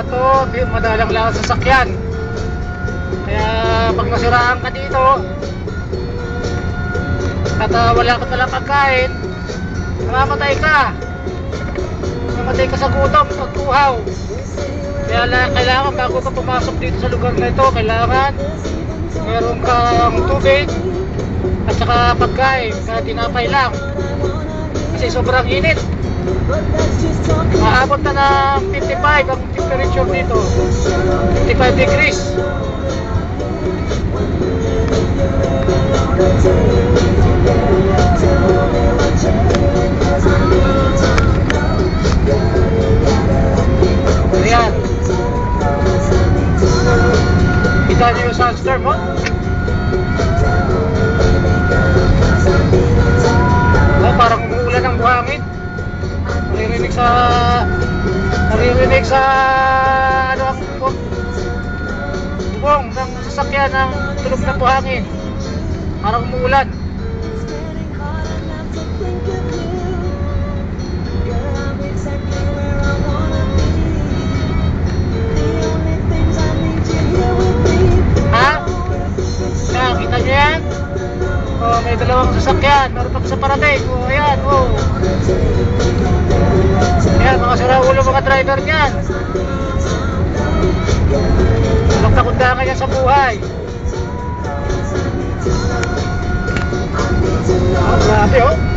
na to, madalang lang ang sasakyan. Kaya pag nasiraan ka dito at wala ka palang pagkain, mamamatay ka sa gutom, pagtuhaw. Kaya kailangan bago ka pumasok dito sa lugar na ito, kailangan meron kang tubig at saka pagkain, kaya tinapay lang kasi sobrang init. Maabot na ng 55 ang temperature dito, 55 degrees. Ayan, kita nyo yung sunstorm mo. Parang umuulan ng buhangin. Naririnig sa ano ang bubong ng sasakyan ng tulog ng buhangin. Parang umuulan. Ha? Kita nyo yan? Oh, may dalawang sasakyan. Meron pa sa parating. Oh, ayan. Oh. Ayan, mga siraulo mga driver niyan. Takot-takundangan yan sa buhay. Oh, grabe oh.